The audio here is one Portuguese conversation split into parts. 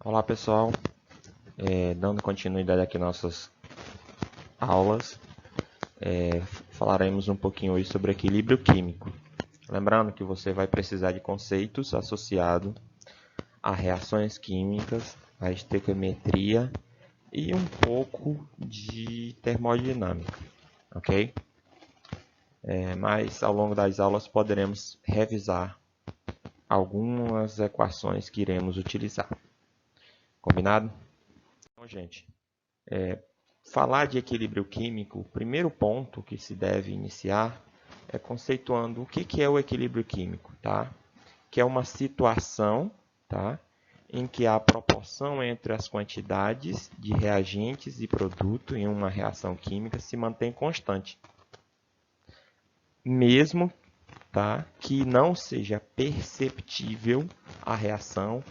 Olá pessoal, dando continuidade aqui às nossas aulas, falaremos um pouquinho hoje sobre equilíbrio químico. Lembrando que você vai precisar de conceitos associados a reações químicas, a estequiometria e um pouco de termodinâmica, ok? Mas ao longo das aulas poderemos revisar algumas equações que iremos utilizar. Combinado? Então, gente, falar de equilíbrio químico, o primeiro ponto que se deve iniciar é conceituando o que é o equilíbrio químico, tá? Que é uma situação, tá? Em que a proporção entre as quantidades de reagentes e produto em uma reação química se mantém constante, mesmo, tá, que não seja perceptível a reação,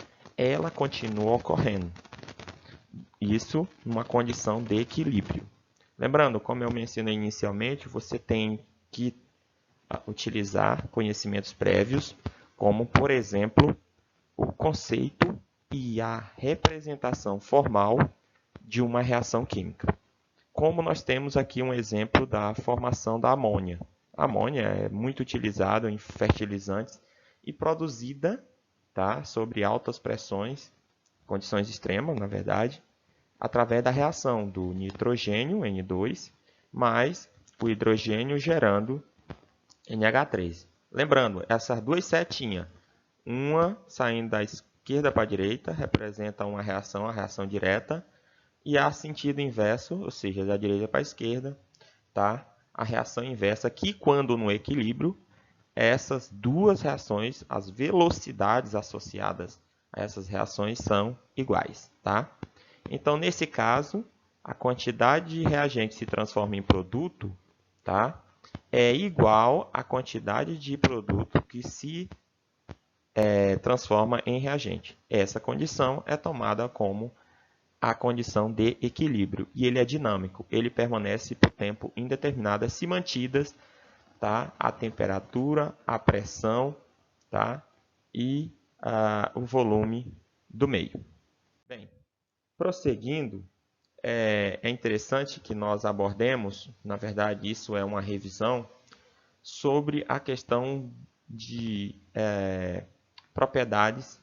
ela continua ocorrendo. Isso numa condição de equilíbrio. Lembrando, como eu mencionei inicialmente, você tem que utilizar conhecimentos prévios, como, por exemplo, o conceito e a representação formal de uma reação química. Como nós temos aqui um exemplo da formação da amônia. A amônia é muito utilizada em fertilizantes e produzida, tá, sob altas pressões, condições extremas, na verdade, através da reação do nitrogênio, N2, mais o hidrogênio gerando NH3. Lembrando, essas duas setinhas, uma saindo da esquerda para a direita, representa uma reação, a reação direta, e a sentido inverso, ou seja, da direita para a esquerda, tá? A reação inversa, que quando no equilíbrio, essas duas reações, as velocidades associadas a essas reações são iguais, tá? Então, nesse caso, a quantidade de reagente se transforma em produto, tá? É igual à quantidade de produto que se transforma em reagente. Essa condição é tomada como a condição de equilíbrio e ele é dinâmico. Ele permanece por tempo indeterminado se mantidas, tá, a temperatura, a pressão, tá, e o volume do meio. Bem, prosseguindo, é interessante que nós abordemos, na verdade isso é uma revisão, sobre a questão de propriedades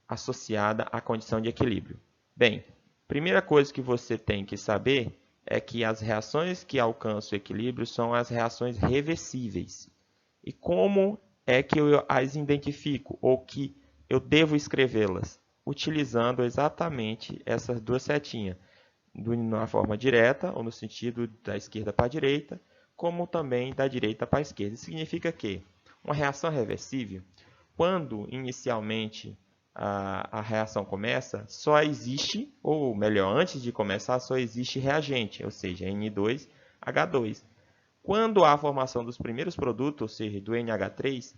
associada à condição de equilíbrio. Bem, primeira coisa que você tem que saber é que as reações que alcançam o equilíbrio são as reações reversíveis. E como é que eu as identifico ou que eu devo escrevê-las? Utilizando exatamente essas duas setinhas, na forma direta, ou no sentido da esquerda para a direita, como também da direita para a esquerda. Isso significa que uma reação reversível, quando inicialmente a reação começa, só existe, ou melhor, antes de começar, só existe reagente, ou seja, N2H2. Quando há a formação dos primeiros produtos, ou seja, do NH3,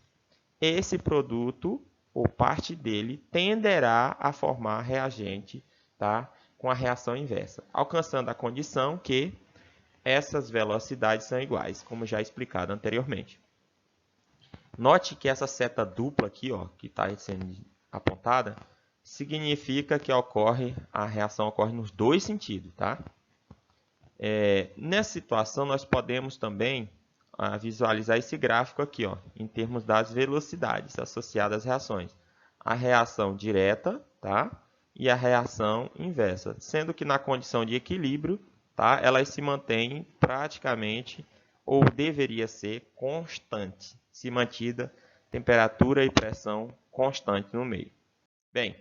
esse produto, ou parte dele, tenderá a formar reagente, tá, com a reação inversa, alcançando a condição que essas velocidades são iguais, como já explicado anteriormente. Note que essa seta dupla aqui, ó, que está sendo apontada, significa que a reação ocorre nos dois sentidos, tá? Nessa situação, nós podemos também visualizar esse gráfico aqui, ó, em termos das velocidades associadas às reações. A reação direta, tá? E a reação inversa, sendo que na condição de equilíbrio, tá? Elas se mantêm praticamente, ou deveria ser, constante, se mantida temperatura e pressão constante no meio. Bem,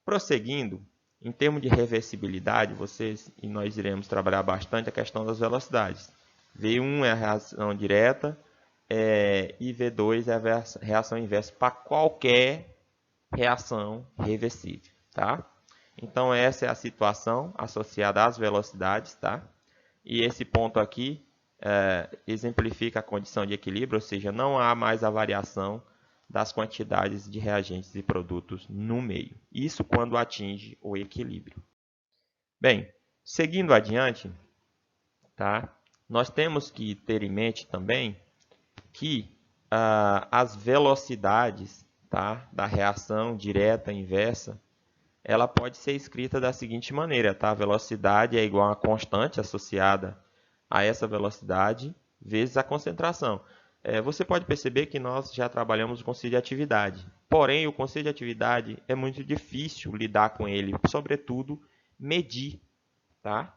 prosseguindo, em termos de reversibilidade, vocês e nós iremos trabalhar bastante a questão das velocidades. V1 é a reação direta e V2 é a reação inversa para qualquer reação reversível, tá? Então, essa é a situação associada às velocidades, tá? E esse ponto aqui exemplifica a condição de equilíbrio, ou seja, não há mais a variação das quantidades de reagentes e produtos no meio. Isso quando atinge o equilíbrio. Bem, seguindo adiante, tá? Nós temos que ter em mente também que as velocidades, tá, da reação direta e inversa ela pode ser escrita da seguinte maneira, tá? A velocidade é igual a uma constante associada a essa velocidade vezes a concentração. Você pode perceber que nós já trabalhamos o conceito de atividade. Porém, o conceito de atividade é muito difícil lidar com ele, sobretudo medir, tá?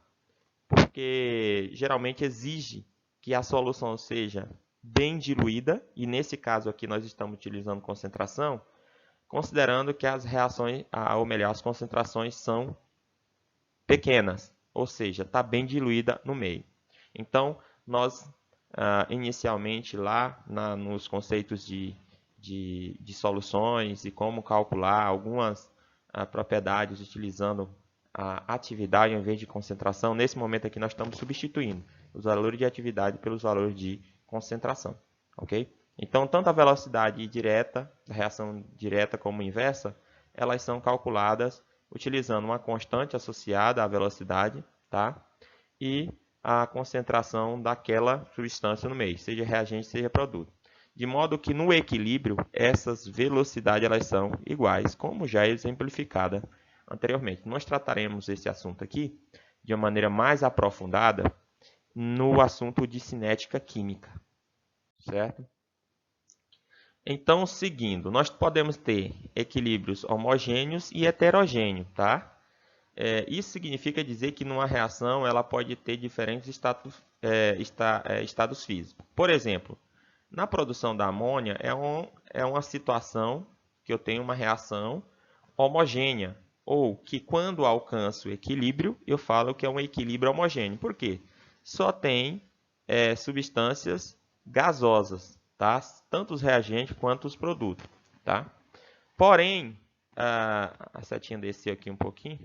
Porque geralmente exige que a solução seja bem diluída, e nesse caso aqui nós estamos utilizando concentração, considerando que as reações, ou melhor, as concentrações são pequenas, ou seja, está bem diluída no meio. Então, nós inicialmente lá nos conceitos de soluções e como calcular algumas propriedades utilizando a atividade ao invés de concentração, nesse momento aqui nós estamos substituindo os valores de atividade pelos valores de concentração, ok? Então, tanto a velocidade direta, a reação direta como inversa, elas são calculadas utilizando uma constante associada à velocidade, tá? E a concentração daquela substância no meio, seja reagente, seja produto. De modo que no equilíbrio, essas velocidades elas são iguais, como já exemplificada anteriormente. Nós trataremos esse assunto aqui de uma maneira mais aprofundada no assunto de cinética química, certo? Então, seguindo, nós podemos ter equilíbrios homogêneos e heterogêneos, tá? Isso significa dizer que numa reação ela pode ter diferentes estados físicos. Por exemplo, na produção da amônia é uma situação que eu tenho uma reação homogênea, ou que quando alcanço o equilíbrio, eu falo que é um equilíbrio homogêneo. Por quê? Só tem substâncias gasosas, tá? Tanto os reagentes quanto os produtos, tá? Porém, a setinha desceu aqui um pouquinho.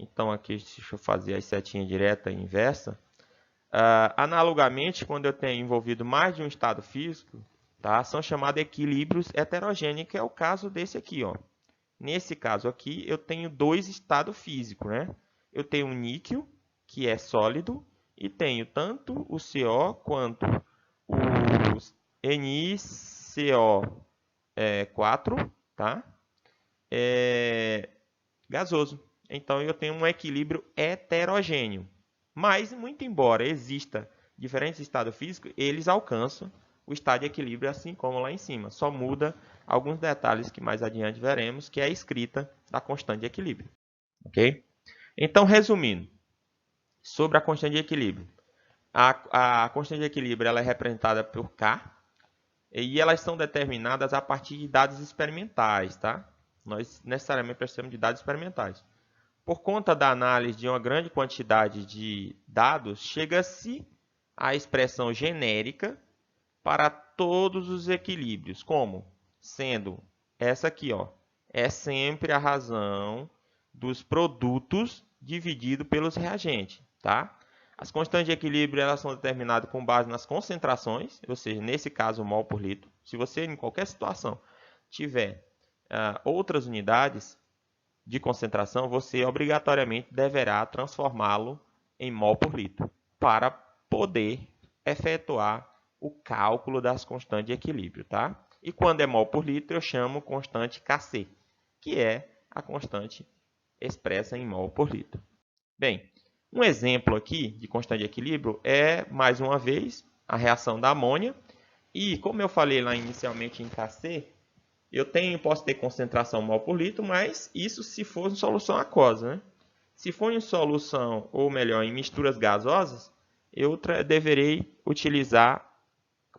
Então, aqui, deixa eu fazer a setinha direta e inversa. Analogamente, quando eu tenho envolvido mais de um estado físico, tá? São chamados equilíbrios heterogêneos, que é o caso desse aqui, ó. Nesse caso aqui, eu tenho dois estados físicos, né? Eu tenho o níquel, que é sólido, e tenho tanto o CO quanto o NiCO4, tá? Gasoso. Então, eu tenho um equilíbrio heterogêneo. Mas, muito embora exista diferentes estados físicos, eles alcançam o estado de equilíbrio assim como lá em cima. Só muda alguns detalhes que mais adiante veremos, que é a escrita da constante de equilíbrio. Ok? Então, resumindo, sobre a constante de equilíbrio. A constante de equilíbrio ela é representada por K, e elas são determinadas a partir de dados experimentais, tá? Nós necessariamente precisamos de dados experimentais. Por conta da análise de uma grande quantidade de dados, chega-se à expressão genérica para todos os equilíbrios, como sendo essa aqui, ó, é sempre a razão dos produtos dividido pelos reagentes, tá? As constantes de equilíbrio elas são determinadas com base nas concentrações, ou seja, nesse caso, mol por litro. Se você, em qualquer situação, tiver outras unidades de concentração, você obrigatoriamente deverá transformá-lo em mol por litro para poder efetuar o cálculo das constantes de equilíbrio, tá? E quando é mol por litro, eu chamo constante Kc, que é a constante expressa em mol por litro. Bem, um exemplo aqui de constante de equilíbrio é, mais uma vez, a reação da amônia. E, como eu falei lá inicialmente em Kc, posso ter concentração mol por litro, mas isso se for em solução aquosa, né? Se for em solução, ou melhor, em misturas gasosas, eu deverei utilizar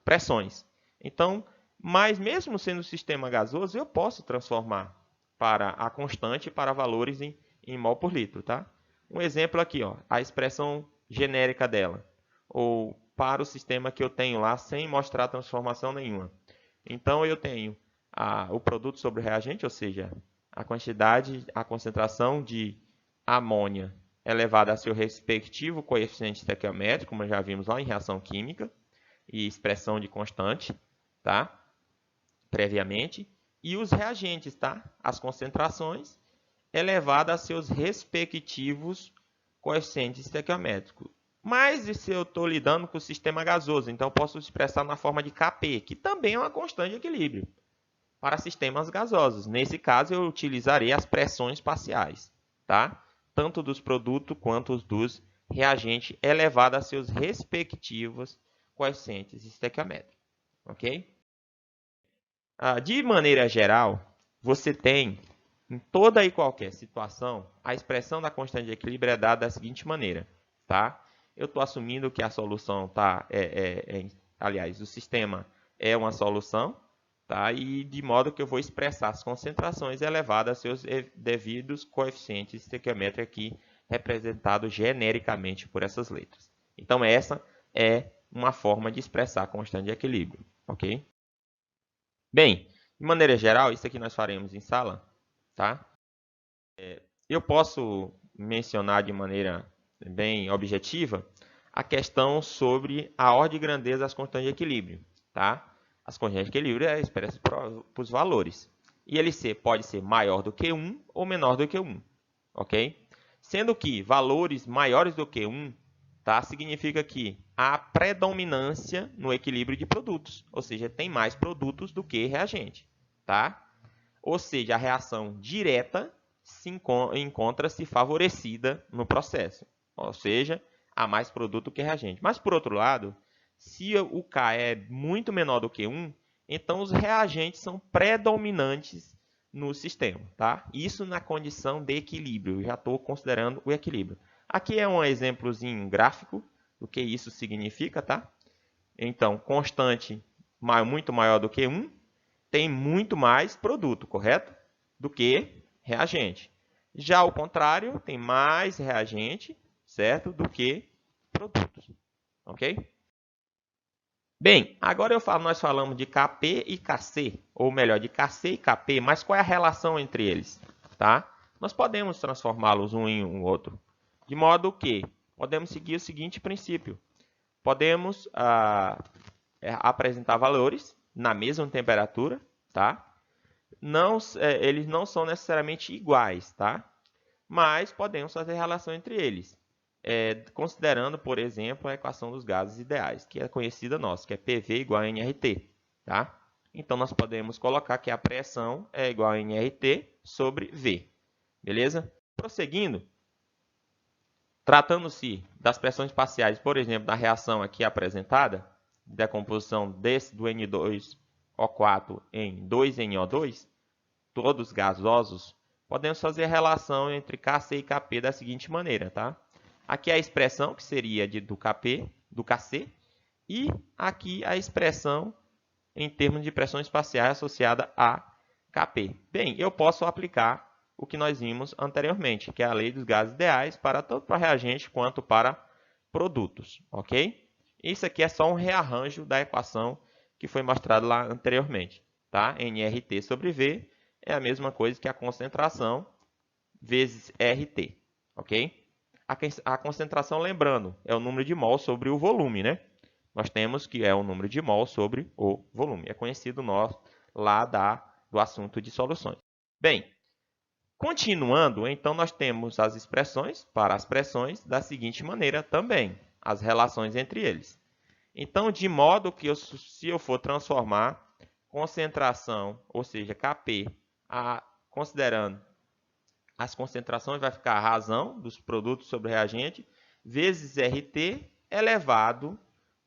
pressões. Então, mas mesmo sendo sistema gasoso, eu posso transformar para a constante para valores em mol por litro, tá? Um exemplo aqui, ó, a expressão genérica dela, ou para o sistema que eu tenho lá sem mostrar transformação nenhuma. Então, eu tenho o produto sobre o reagente, ou seja, a quantidade, a concentração de amônia elevada a seu respectivo coeficiente estequiométrico, como já vimos lá em reação química, e expressão de constante, tá? Previamente. E os reagentes, tá? As concentrações elevadas a seus respectivos coeficientes estequiométricos. Mas se eu estou lidando com o sistema gasoso, então eu posso expressar na forma de Kp, que também é uma constante de equilíbrio. para sistemas gasosos. Nesse caso, eu utilizarei as pressões parciais, tá? Tanto dos produtos quanto dos reagentes elevados a seus respectivos coeficientes estequiométricos, ok? De maneira geral, você tem, em toda e qualquer situação, a expressão da constante de equilíbrio é dada da seguinte maneira, tá? Eu estou assumindo que a solução tá, aliás, o sistema é uma solução, tá? E de modo que eu vou expressar as concentrações elevadas a seus devidos coeficientes estequiométricos aqui, representados genericamente por essas letras. Então, essa é uma forma de expressar a constante de equilíbrio, ok? Bem, de maneira geral, isso aqui nós faremos em sala, tá? Eu posso mencionar de maneira bem objetiva a questão sobre a ordem de grandeza das constantes de equilíbrio, tá? As constantes de equilíbrio é expressa por os valores. E ele pode ser maior do que 1 ou menor do que 1, ok? Sendo que valores maiores do que 1, tá? Significa que há predominância no equilíbrio de produtos, ou seja, tem mais produtos do que reagente, tá? Ou seja, a reação direta encontra-se favorecida no processo, ou seja, há mais produto que reagente. Mas, por outro lado, se o K é muito menor do que 1, então os reagentes são predominantes no sistema, tá? Isso na condição de equilíbrio, eu já estou considerando o equilíbrio. Aqui é um exemplozinho gráfico do que isso significa, tá? Então, constante muito maior do que 1, tem muito mais produto, correto? Do que reagente. Já ao contrário, tem mais reagente, certo? Do que produtos, ok? Bem, agora nós falamos de Kp e Kc, ou melhor, de Kc e Kp, mas qual é a relação entre eles, tá? Nós podemos transformá-los um em um outro, de modo que podemos seguir o seguinte princípio. Podemos apresentar valores na mesma temperatura, tá? Eles não são necessariamente iguais, tá? Mas podemos fazer relação entre eles, considerando, por exemplo, a equação dos gases ideais, que é conhecida nossa, que é PV igual a nRT, tá? Então, nós podemos colocar que a pressão é igual a nRT sobre V, beleza? Prosseguindo, tratando-se das pressões parciais, por exemplo, da reação aqui apresentada, decomposição do N2O4 em 2NO2, todos gasosos, podemos fazer a relação entre Kc e Kp da seguinte maneira, tá? Aqui a expressão que seria do Kc, e aqui a expressão em termos de pressões parciais associada a Kp. Bem, eu posso aplicar o que nós vimos anteriormente, que é a lei dos gases ideais, tanto para reagente quanto para produtos, ok? Isso aqui é só um rearranjo da equação que foi mostrado lá anteriormente, tá? nRT sobre V é a mesma coisa que a concentração vezes RT, ok? A concentração, lembrando, é o número de mol sobre o volume, né? Nós temos que é o número de mol sobre o volume. É conhecido lá do assunto de soluções. Bem, continuando, então nós temos as expressões para as pressões da seguinte maneira também, as relações entre eles. Então, de modo que se eu for transformar concentração, ou seja, Kp, considerando as concentrações, vai ficar a razão dos produtos sobre reagente, vezes RT elevado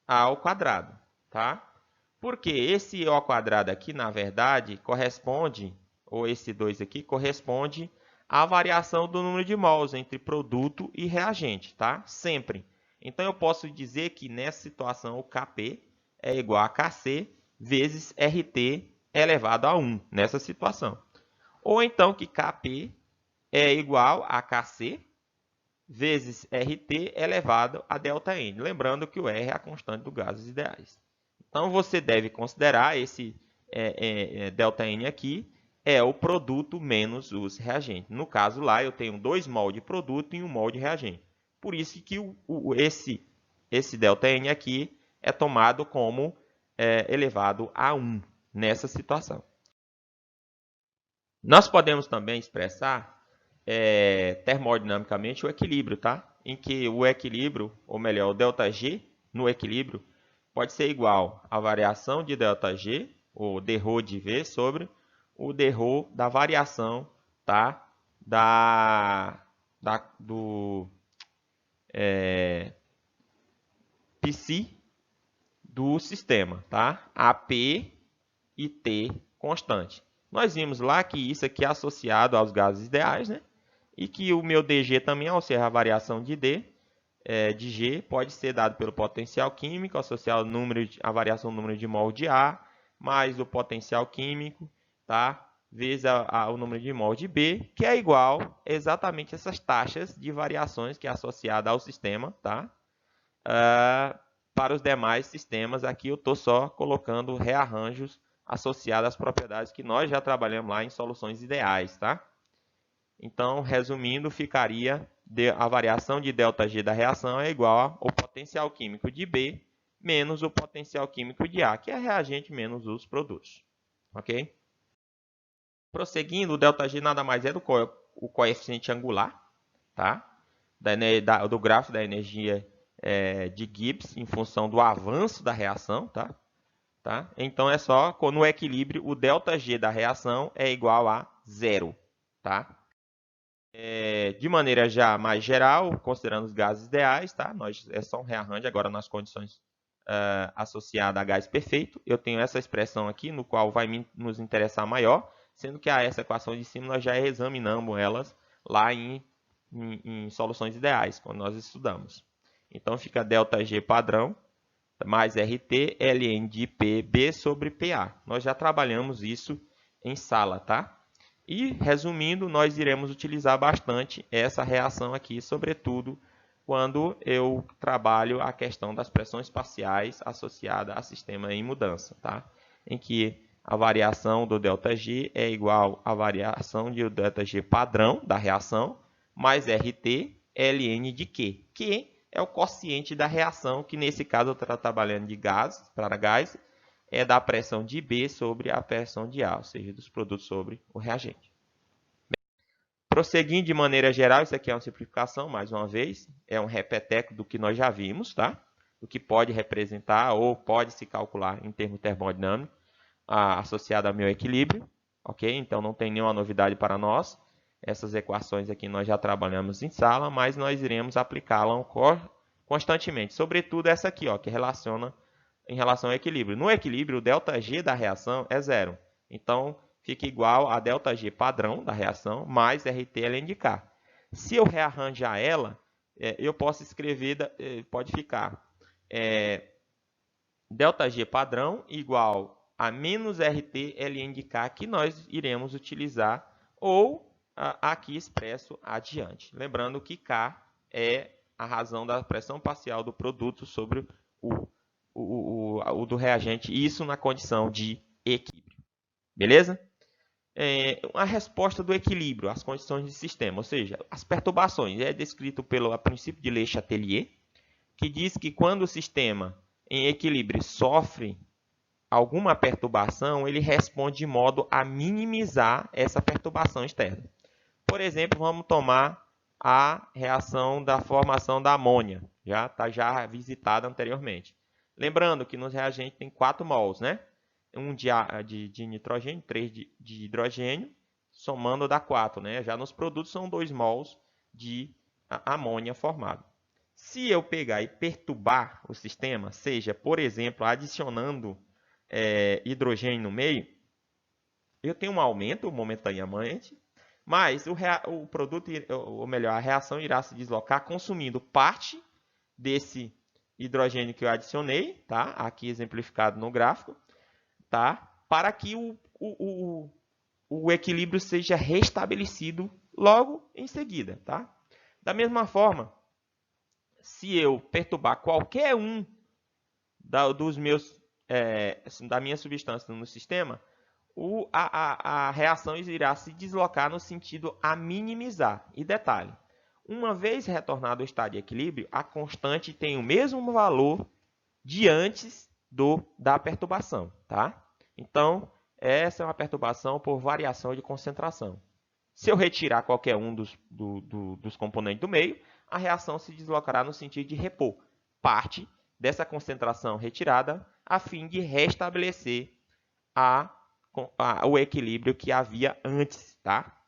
ao quadrado, tá? Porque esse O quadrado aqui, na verdade, corresponde, ou esse 2 aqui, corresponde à variação do número de mols entre produto e reagente, tá? Sempre. Então, eu posso dizer que nessa situação o Kp é igual a Kc vezes RT elevado a 1, nessa situação. Ou então que Kp é igual a Kc vezes RT elevado a ΔN. Lembrando que o R é a constante dos gases ideais. Então, você deve considerar esse ΔN aqui é o produto menos os reagentes. No caso lá, eu tenho 2 mol de produto e 1 mol de reagente. Por isso que esse ΔN aqui é tomado como elevado a 1 nessa situação. Nós podemos também expressar termodinamicamente o equilíbrio, tá? Em que o equilíbrio, ou melhor, o ΔG no equilíbrio, pode ser igual à variação de ΔG, ou dρ de V, sobre o d-ρ da variação, tá? Do psi do sistema, tá? AP e T constante. Nós vimos lá que isso aqui é associado aos gases ideais, né? E que o meu dg também, ou seja, a variação de D, de G, pode ser dado pelo potencial químico, associado à variação do número de mol de A, mais o potencial químico, tá? Vezes o número de mol de B, que é igual exatamente essas taxas de variações que é associada ao sistema, tá? Para os demais sistemas, aqui eu estou só colocando rearranjos associados às propriedades que nós já trabalhamos lá em soluções ideais, tá? Então, resumindo, ficaria a variação de ΔG da reação é igual ao potencial químico de B menos o potencial químico de A, que é a reagente menos os produtos. Ok? Prosseguindo, o ΔG nada mais é do que o coeficiente angular, tá? Do gráfico da energia de Gibbs em função do avanço da reação, tá? Então, é só no equilíbrio, o ΔG da reação é igual a zero, tá? De maneira já mais geral, considerando os gases ideais, tá? É só um rearranjo agora nas condições associadas a gás perfeito. Eu tenho essa expressão aqui, no qual vai nos interessar maior, sendo que essa equação de cima nós já examinamos elas lá em soluções ideais, quando nós estudamos. Então, fica ΔG padrão mais RT ln de PB sobre PA. Nós já trabalhamos isso em sala, tá? E, resumindo, nós iremos utilizar bastante essa reação aqui, sobretudo quando eu trabalho a questão das pressões parciais associada a sistema em mudança, tá? Em que a variação do ΔG é igual à variação de ΔG padrão da reação mais RT ln de Q, que é o quociente da reação, que nesse caso eu estou trabalhando de gás para gás, é da pressão de B sobre a pressão de A, ou seja, dos produtos sobre o reagente. Prosseguindo de maneira geral, isso aqui é uma simplificação, mais uma vez, é um repeteco do que nós já vimos, tá? Do que pode representar ou pode se calcular em termos termodinâmicos associado ao meu equilíbrio, ok? Então não tem nenhuma novidade para nós. Essas equações aqui nós já trabalhamos em sala, mas nós iremos aplicá-las constantemente. Sobretudo essa aqui, ó, que relaciona em relação ao equilíbrio. No equilíbrio, o ΔG da reação é zero. Então, fica igual a ΔG padrão da reação mais RT ln de K. Se eu rearranjar ela, eu posso escrever, pode ficar ΔG padrão igual a menos RT ln de K, que nós iremos utilizar, ou aqui expresso adiante. Lembrando que K é a razão da pressão parcial do produto sobre o do reagente, isso na condição de equilíbrio. Beleza? A resposta do equilíbrio às condições de sistema, ou seja, as perturbações, é descrito pelo princípio de Le Chatelier, que diz que quando o sistema em equilíbrio sofre alguma perturbação, ele responde de modo a minimizar essa perturbação externa. Por exemplo, vamos tomar a reação da formação da amônia, já está visitada anteriormente. Lembrando que nos reagentes tem 4 mols, né? 1 de nitrogênio, 3 de hidrogênio, somando dá 4, né? Já nos produtos são 2 mols de amônia formado. Se eu pegar e perturbar o sistema, seja, por exemplo, adicionando hidrogênio no meio, eu tenho um aumento momentaneamente, mas o produto, ou melhor, a reação irá se deslocar consumindo parte desse hidrogênio que eu adicionei, tá? Aqui exemplificado no gráfico, tá? Para que o equilíbrio seja restabelecido logo em seguida, tá? Da mesma forma, se eu perturbar qualquer um da minha substância no sistema, a reação irá se deslocar no sentido a minimizar. E detalhe, uma vez retornado ao estado de equilíbrio, a constante tem o mesmo valor de antes da perturbação, tá? Então, essa é uma perturbação por variação de concentração. Se eu retirar qualquer um dos componentes do meio, a reação se deslocará no sentido de repor parte dessa concentração retirada a fim de restabelecer a o equilíbrio que havia antes, tá?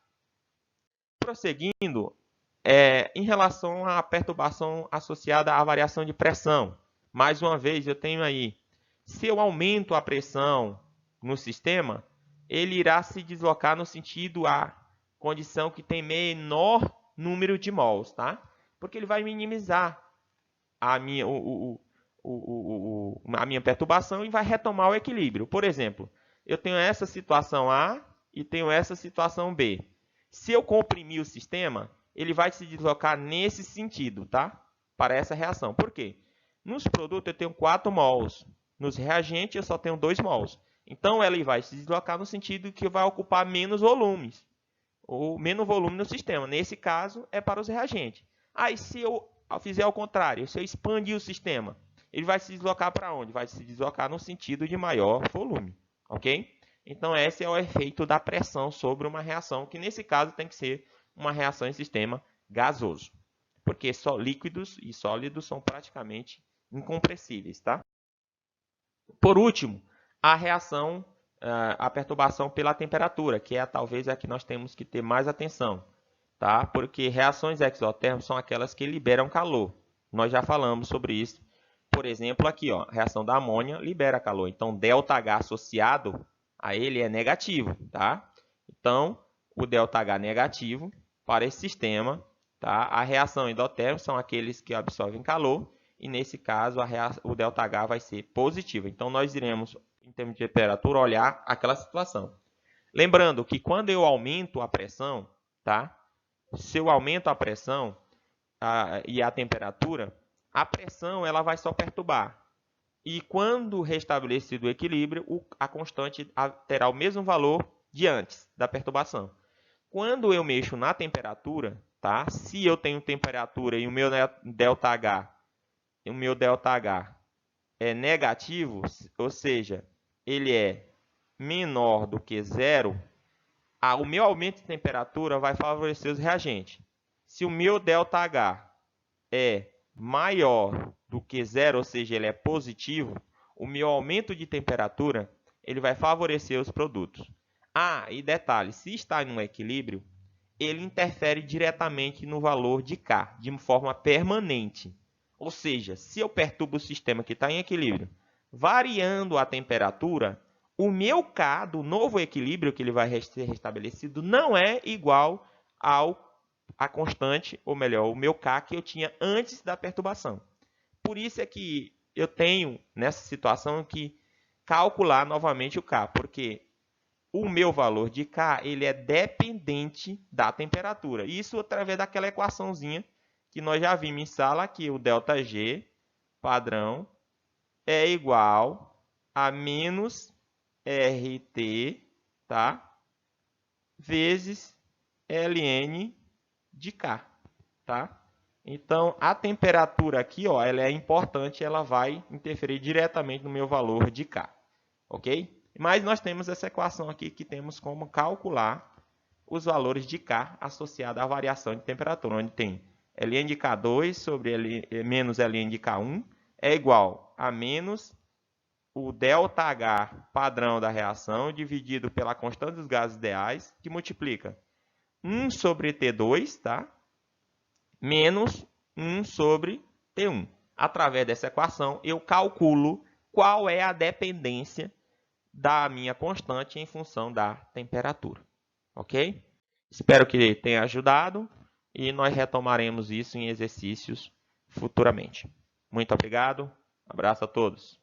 Prosseguindo, em relação à perturbação associada à variação de pressão, mais uma vez eu tenho aí, se eu aumento a pressão no sistema, ele irá se deslocar no sentido a condição que tem menor número de mols, tá? Porque ele vai minimizar a minha, a minha perturbação e vai retomar o equilíbrio. Por exemplo, eu tenho essa situação A e tenho essa situação B. Se eu comprimir o sistema, ele vai se deslocar nesse sentido, tá? Para essa reação. Por quê? Nos produtos eu tenho 4 mols. Nos reagentes eu só tenho 2 mols. Então, ele vai se deslocar no sentido que vai ocupar menos volumes. Ou menos volume no sistema. Nesse caso, é para os reagentes. Aí, se eu fizer ao contrário, se eu expandir o sistema, ele vai se deslocar para onde? Vai se deslocar no sentido de maior volume. Ok? Então, esse é o efeito da pressão sobre uma reação, que nesse caso tem que ser uma reação em sistema gasoso. Porque só líquidos e sólidos são praticamente incompressíveis, tá? Por último, a reação, a perturbação pela temperatura, que é talvez a que nós temos que ter mais atenção, tá? Porque reações exotérmicas são aquelas que liberam calor. Nós já falamos sobre isso. Por exemplo, aqui, ó, a reação da amônia libera calor. Então, ΔH associado a ele é negativo, tá? Então, o ΔH negativo para esse sistema, tá? A reação endotérmica são aqueles que absorvem calor e nesse caso o ΔH vai ser positivo. Então, nós iremos, em termos de temperatura, olhar aquela situação. Lembrando que quando eu aumento a pressão, tá? Se eu aumento a pressão e a temperatura, a pressão ela vai só perturbar. E quando restabelecido o equilíbrio, a constante terá o mesmo valor de antes da perturbação. Quando eu mexo na temperatura, tá? Se eu tenho temperatura e o meu ΔH é negativo, ou seja, ele é menor do que zero, o meu aumento de temperatura vai favorecer os reagentes. Se o meu ΔH é maior do que zero, ou seja, ele é positivo, o meu aumento de temperatura ele vai favorecer os produtos. E detalhe, se está em um equilíbrio, ele interfere diretamente no valor de K, de forma permanente. Ou seja, se eu perturbo o sistema que está em equilíbrio, variando a temperatura, o meu K do novo equilíbrio que ele vai ser restabelecido não é igual a constante, ou melhor, o meu K que eu tinha antes da perturbação. Por isso é que eu tenho, nessa situação, que calcular novamente o K, porque o meu valor de K ele é dependente da temperatura. Isso através daquela equaçãozinha que nós já vimos em sala, que o ΔG padrão é igual a menos RT, tá? Vezes ln de K, tá? Então, a temperatura aqui, ó, ela é importante, ela vai interferir diretamente no meu valor de K, ok? Mas nós temos essa equação aqui que temos como calcular os valores de K associados à variação de temperatura, onde tem ln de K2 sobre menos ln de K1 é igual a menos o ΔH padrão da reação dividido pela constante dos gases ideais, que multiplica 1 sobre T2, tá? Menos 1 sobre T1. Através dessa equação, eu calculo qual é a dependência da minha constante em função da temperatura. Ok? Espero que tenha ajudado e nós retomaremos isso em exercícios futuramente. Muito obrigado. Abraço a todos.